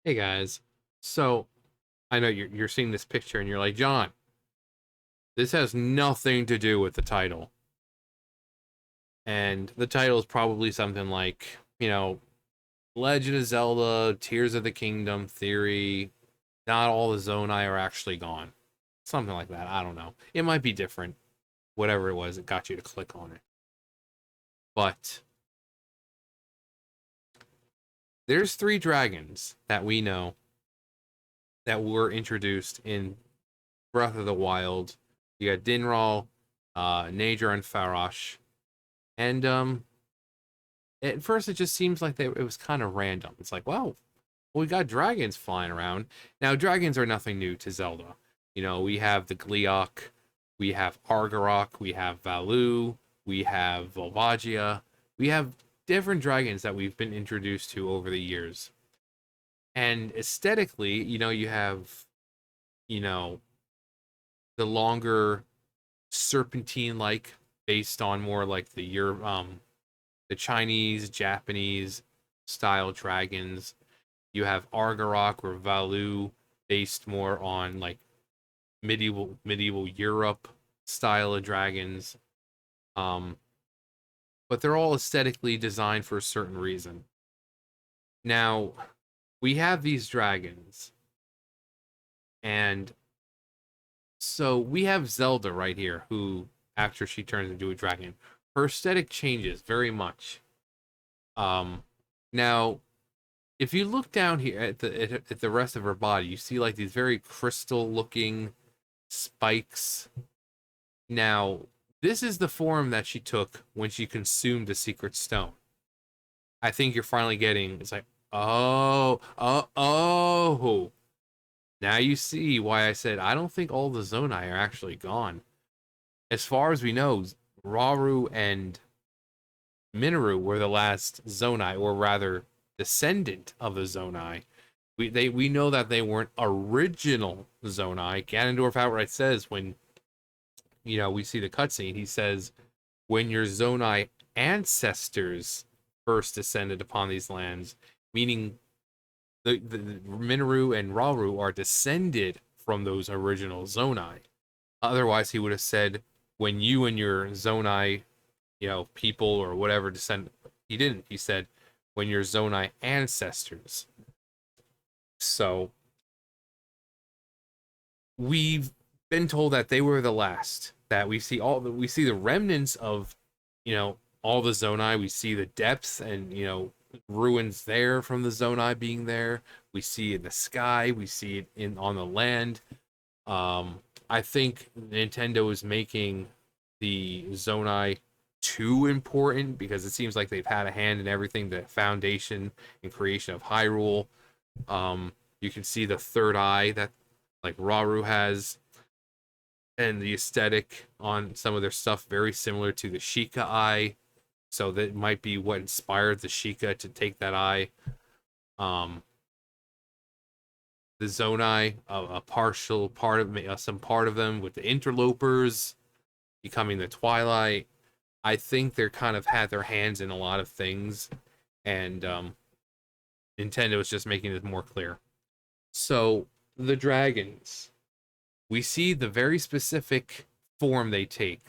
Hey guys, so I know you're seeing this picture and you're like, John, this has nothing to do with the title. And the title is probably something like, Legend of Zelda, Tears of the Kingdom theory, not all the Zonai are actually gone. Something like that. I don't know. It might be different. Whatever it was, it got you to click on it. But there's three dragons that we know that were introduced in Breath of the Wild. You got Dinral, Najer, and Farash. And at first it just seems like it was kind of random. It's like, well, we got dragons flying around. Now, dragons are nothing new to Zelda. We have the Gleeok, we have Argarok, we have Valu, we have Volvagia. We have different dragons that we've been introduced to over the years. And aesthetically, you have, you know, the longer serpentine like based on more like the Chinese, Japanese style dragons. You have Argarok or Valu based more on like medieval Europe style of dragons. Um, but they're all aesthetically designed for a certain reason. Now, we have these dragons, and so we have Zelda right here, who after she turns into a dragon, her aesthetic changes very much. Um, Now, if you look down here at the rest of her body, you see like these very crystal looking spikes. Now, this is the form that she took when she consumed the secret stone. I think you're finally getting it's like, oh. Now you see why I said I don't think all the Zonai are actually gone. As far as we know, Rauru and Minoru were the last Zonai, or rather descendant of the Zonai. We know that they weren't original Zonai. Ganondorf outright says when we see the cutscene, he says when your Zonai ancestors first descended upon these lands, meaning the Minoru and Rauru are descended from those original Zonai. Otherwise, he would have said when you and your Zonai, people or whatever descend. He didn't. He said when your Zonai ancestors. So we've been told that they were the last. That we see the remnants of, all the Zonai. We see the depths and ruins there from the Zonai being there. We see it in the sky. We see it in on the land. I think Nintendo is making the Zonai too important because it seems like they've had a hand in everything, the foundation and creation of Hyrule. You can see the third eye that like Rauru has, and the aesthetic on some of their stuff very similar to the Sheikah eye. So that might be what inspired the Sheikah to take that eye. Um, the Zonai, a partial part of some part of them with the interlopers becoming the Twilight. I think they're kind of had their hands in a lot of things, and Nintendo is just making it more clear. So the dragons, we see the very specific form they take,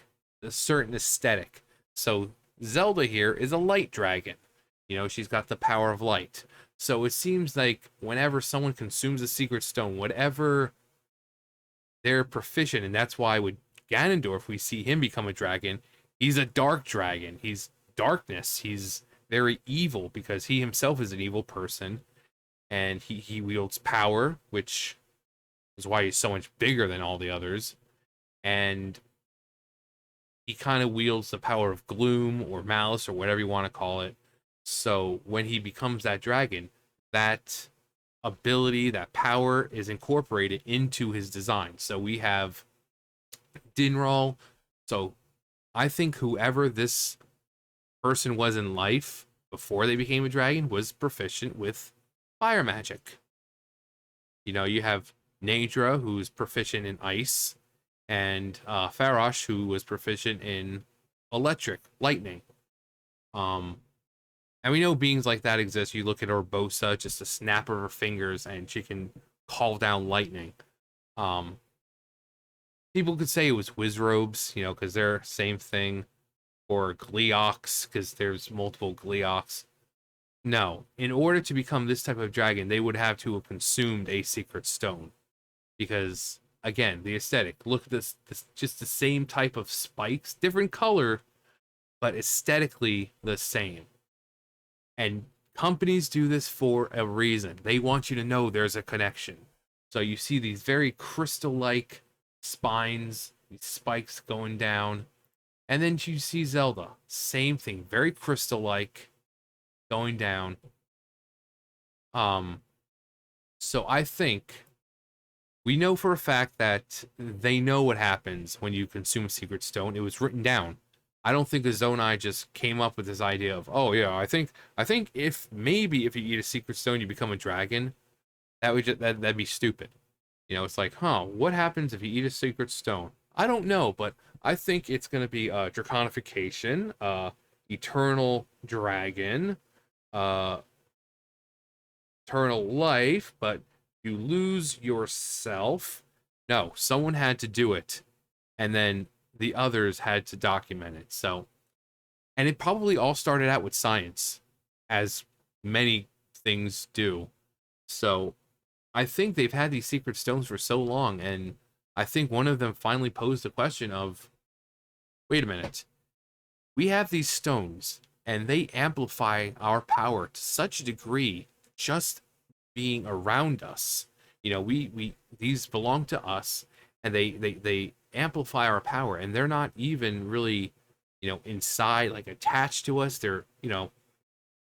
a certain aesthetic. So Zelda here is a light dragon. She's got the power of light. So it seems like whenever someone consumes a secret stone, whatever they're proficient, and that's why with Ganondorf we see him become a dragon. He's a dark dragon. He's darkness. He's very evil because he himself is an evil person, and he wields power, which is why he's so much bigger than all the others. And he kind of wields the power of gloom or malice or whatever you want to call it. So when he becomes that dragon, that ability, that power is incorporated into his design. So we have Dinral. So I think whoever this person was in life before they became a dragon was proficient with fire magic. You have Nadra, who's proficient in ice, and Farash, who was proficient in electric, lightning. Um, And we know beings like that exist. You look at Urbosa, just a snap of her fingers, and she can call down lightning. Um, People could say it was Wizrobes, you know, because they're same thing, or Gleox, because there's multiple Gleox. No, in order to become this type of dragon, they would have to have consumed a secret stone. Because again, the aesthetic. Look at this just the same type of spikes, different color, but aesthetically the same. And companies do this for a reason. They want you to know there's a connection. So you see these very crystal-like spines, these spikes going down, and then you see Zelda, same thing, very crystal-like going down. Um, so I think we know for a fact that they know what happens when you consume a secret stone. It was written down. I don't think the Zonai just came up with this idea of, oh yeah, I think if maybe if you eat a secret stone you become a dragon, that'd be stupid. You know, it's like, huh, what happens if you eat a secret stone? I don't know, but I think it's gonna be Draconification, eternal dragon, uh eternal life, but you lose yourself. No, someone had to do it, and then the others had to document it. So, and it probably all started out with science, as many things do. So, I think they've had these secret stones for so long, and I think one of them finally posed the question of, wait a minute, we have these stones, and they amplify our power to such a degree just being around us. You know, we these belong to us, and they amplify our power, and they're not even really, you know, inside like attached to us. They're, you know,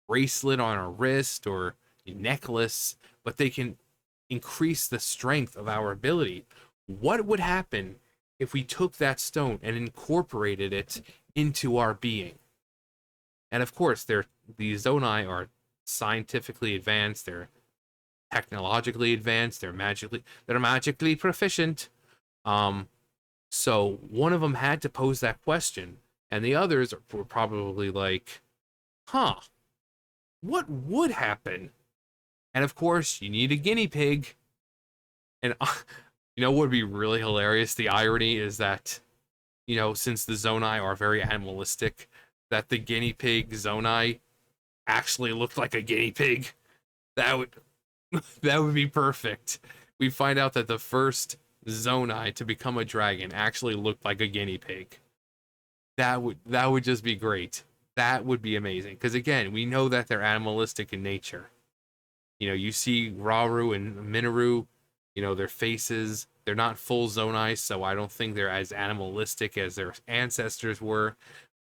bracelet on our wrist or a necklace, but they can increase the strength of our ability. What would happen if we took that stone and incorporated it into our being? And of course, these Zonai are scientifically advanced. They're technologically advanced. They're magically proficient. Um, so one of them had to pose that question, and the others were probably like, "Huh, what would happen?" And of course, you need a guinea pig. And you know what would be really hilarious? The irony is that, you know, since the Zonai are very animalistic, that the guinea pig Zonai actually looked like a guinea pig. That would that would be perfect. We find out that the first Zonai to become a dragon actually looked like a guinea pig. That would just be great. That would be amazing. Because again, we know that they're animalistic in nature. You know, you see Rauru and Minoru, you know, their faces, they're not full Zonai, so I don't think they're as animalistic as their ancestors were.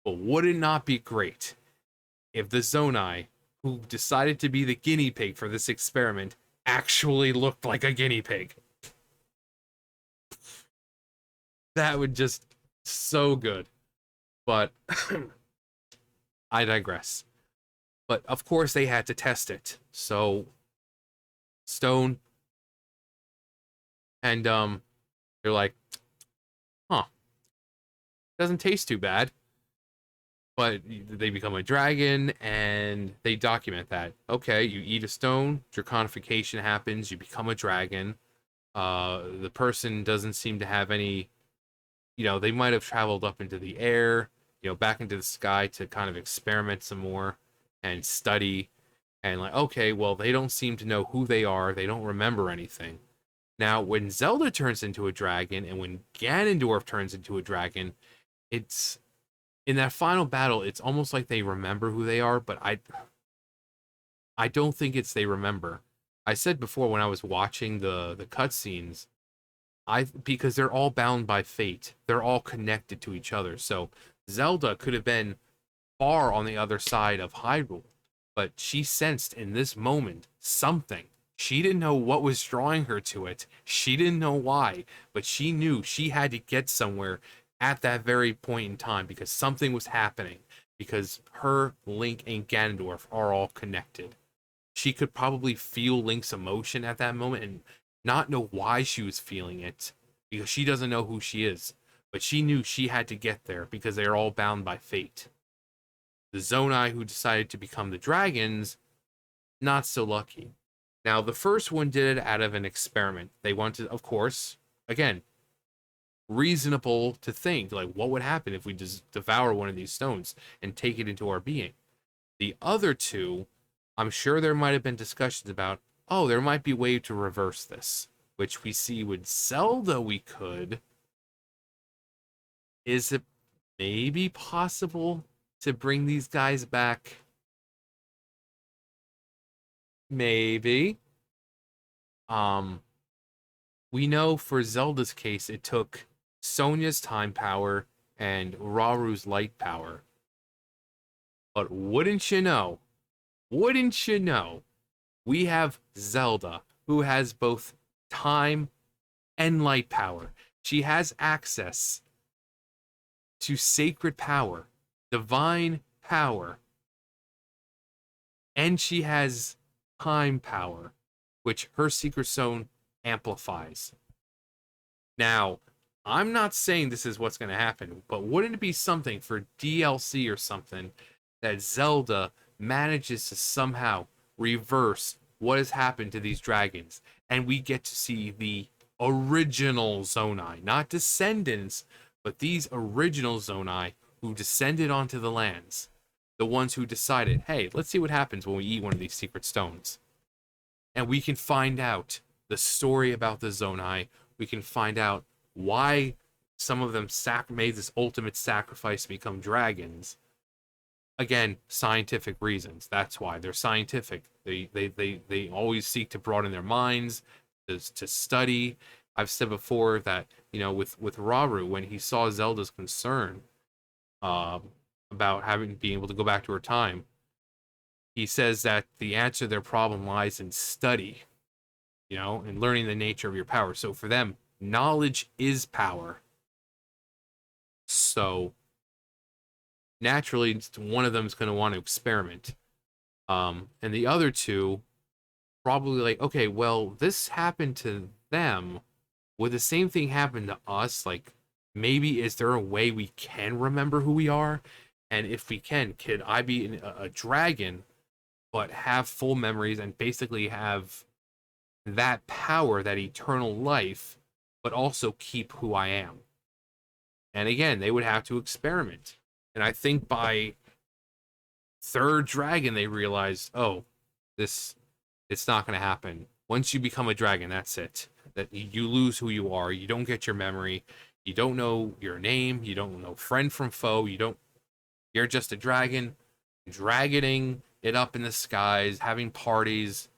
But would it not be great if the Zonai, who decided to be the guinea pig for this experiment, actually looked like a guinea pig? That would just so good. But I digress. But of course they had to test it. So Stone and they're like, huh, doesn't taste too bad. But they become a dragon and they document that. Okay, you eat a stone, draconification happens, you become a dragon. The person doesn't seem to have any, you know, they might have traveled up into the air, you know, back into the sky to kind of experiment some more and study. And like, okay, well, they don't seem to know who they are. They don't remember anything. Now, when Zelda turns into a dragon and when Ganondorf turns into a dragon, it's in that final battle, it's almost like they remember who they are, but I don't think it's they remember. I said before when I was watching the cutscenes, I because they're all bound by fate. They're all connected to each other. So Zelda could have been far on the other side of Hyrule, but she sensed in this moment something. She didn't know what was drawing her to it. She didn't know why, but she knew she had to get somewhere at that very point in time because something was happening. Because her, Link, and Ganondorf are all connected. She could probably feel Link's emotion at that moment and not know why she was feeling it because she doesn't know who she is. But she knew she had to get there because they're all bound by fate. The Zonai who decided to become the dragons, not so lucky. Now, the first one did it out of an experiment. They wanted, of course, again, reasonable to think, like, what would happen if we just devour one of these stones and take it into our being? The other two, I'm sure there might have been discussions about, oh, there might be a way to reverse this, which we see with Zelda we could. Is it maybe possible to bring these guys back? Maybe. Um, we know for Zelda's case, it took Sonia's time power and Raru's light power. But wouldn't you know, we have Zelda, who has both time and light power. She has access to sacred power, divine power, and she has time power, which her secret stone amplifies. Now, I'm not saying this is what's going to happen, but wouldn't it be something for DLC or something that Zelda manages to somehow reverse what has happened to these dragons, and we get to see the original Zonai, not descendants, but these original Zonai who descended onto the lands, the ones who decided, hey, let's see what happens when we eat one of these secret stones. And we can find out the story about the Zonai. We can find out why some of them made this ultimate sacrifice to become dragons. Again, scientific reasons. That's why they're scientific. They always seek to broaden their minds, to study. I've said before that, with Raru, when he saw Zelda's concern about being able to go back to her time, he says that the answer to their problem lies in study, and learning the nature of your power. So for them, knowledge is power. So naturally, one of them is going to want to experiment. And the other two probably like, okay, well, this happened to them. Would the same thing happen to us? Like, maybe is there a way we can remember who we are? And if we can, could I be a dragon, but have full memories and basically have that power, that eternal life, but also keep who I am? And again, they would have to experiment. And I think by third dragon, they realized, oh, it's not going to happen. Once you become a dragon, that's it. That you lose who you are. You don't get your memory. You don't know your name. You don't know friend from foe. You're just a dragon, dragoning it up in the skies, having parties,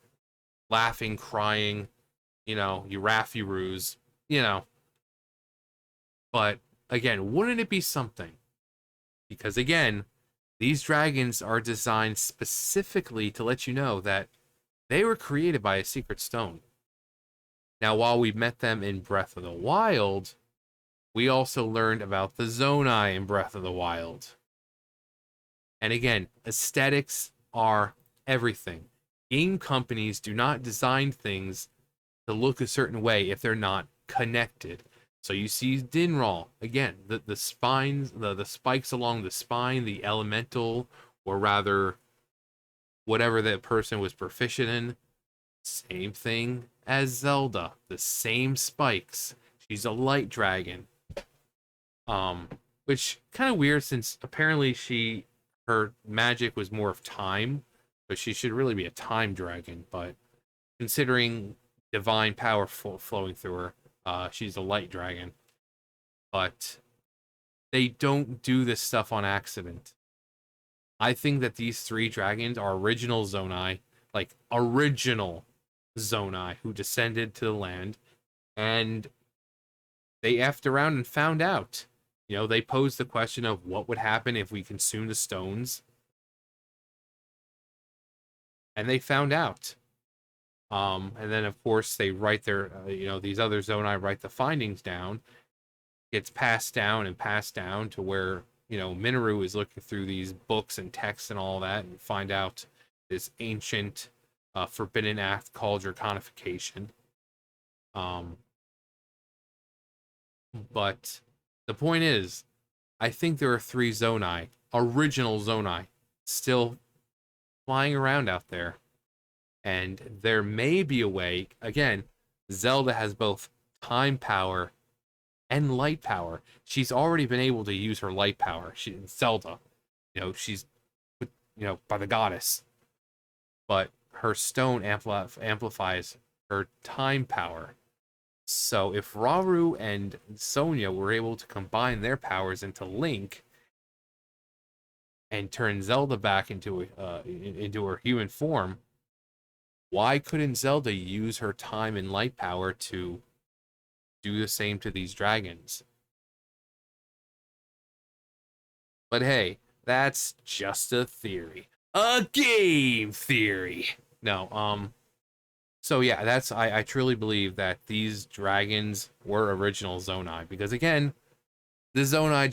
laughing, crying, you raff, you ruse, But again, wouldn't it be something? Because again, these dragons are designed specifically to let you know that they were created by a secret stone. Now, while we met them in Breath of the Wild, we also learned about the Zonai in Breath of the Wild. And again, aesthetics are everything. Game companies do not design things to look a certain way if they're not connected. So you see Dinral, again, the spines, the spikes along the spine, the elemental, or rather, whatever that person was proficient in. Same thing as Zelda, the same spikes. She's a light dragon. Which kind of weird since apparently her magic was more of time, but she should really be a time dragon. But considering divine power flowing through her, she's a light dragon. But they don't do this stuff on accident. I think that these three dragons are original Zonai, like original Zonai who descended to the land, and they effed around and found out. They posed the question of what would happen if we consume the stones, and they found out. And then of course they write their, these other Zonai write the findings down. Gets passed down and passed down to where, Minoru is looking through these books and texts and all that and find out this ancient forbidden act called Draconification. But the point is, I think there are three Zonai, original Zonai, still flying around out there. And there may be a way, again, Zelda has both time power and light power. She's already been able to use her light power. Zelda, she's, by the goddess. But her stone amplifies her time power. So if Rauru and Sonya were able to combine their powers into Link and turn Zelda back into her human form, why couldn't Zelda use her time and light power to do the same to these dragons? But hey, that's just a theory. A game theory. No, so yeah, I truly believe that these dragons were original Zonai because again, the Zonai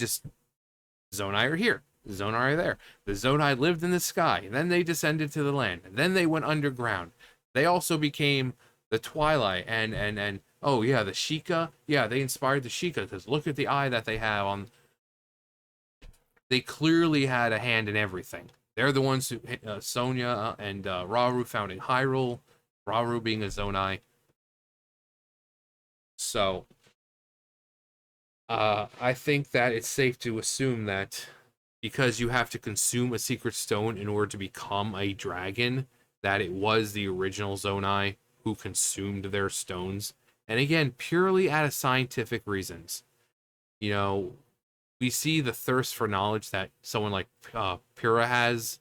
are here. The Zonai are there. The Zonai lived in the sky. Then they descended to the land. Then they went underground. They also became the Twilight and oh yeah, the Sheikah. Yeah, they inspired the Sheikah because look at the eye that they have on. They clearly had a hand in everything. They're the ones who Sonya and Rauru founding Hyrule. Rauru being a Zonai. So I think that it's safe to assume that because you have to consume a secret stone in order to become a dragon, that it was the original Zonai who consumed their stones. And again, purely out of scientific reasons. You know, we see the thirst for knowledge that someone like Pyrrha has.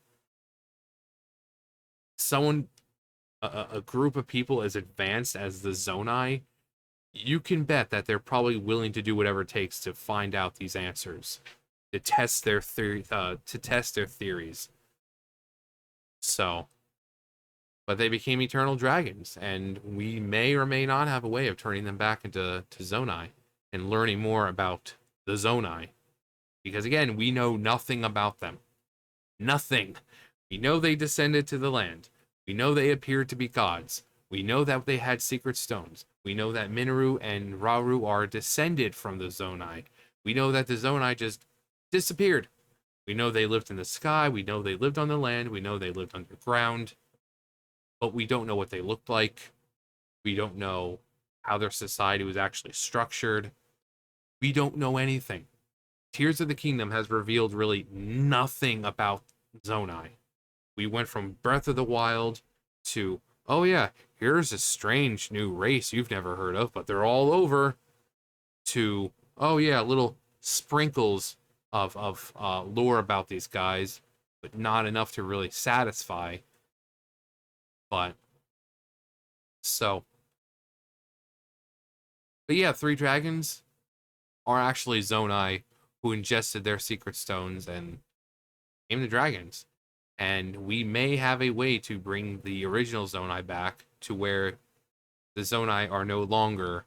A group of people as advanced as the Zonai, you can bet that they're probably willing to do whatever it takes to find out these answers, to test their theories. So, but they became eternal dragons, and we may or may not have a way of turning them back into Zonai and learning more about the Zonai. Because again, we know nothing about them. Nothing. We know they descended to the land. We know they appeared to be gods. We know that they had secret stones. We know that Minoru and Rauru are descended from the Zonai. We know that the Zonai just disappeared. We know they lived in the sky. We know they lived on the land. We know they lived underground. But we don't know what they looked like. We don't know how their society was actually structured. We don't know anything. Tears of the Kingdom has revealed really nothing about Zonai. We went from Breath of the Wild to, oh yeah, here's a strange new race you've never heard of, but they're all over, to, oh yeah, little sprinkles of lore about these guys, but not enough to really satisfy. But, so, but yeah, three dragons are actually Zonai who ingested their secret stones and became the dragons. And we may have a way to bring the original Zonai back to where the Zonai are no longer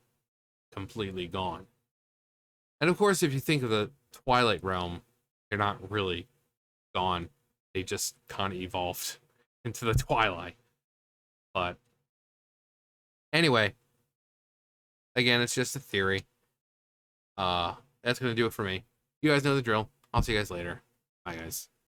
completely gone. And of course, if you think of the Twilight Realm, they're not really gone. They just kind of evolved into the Twilight. But anyway, again, it's just a theory. That's going to do it for me. You guys know the drill. I'll see you guys later. Bye, guys.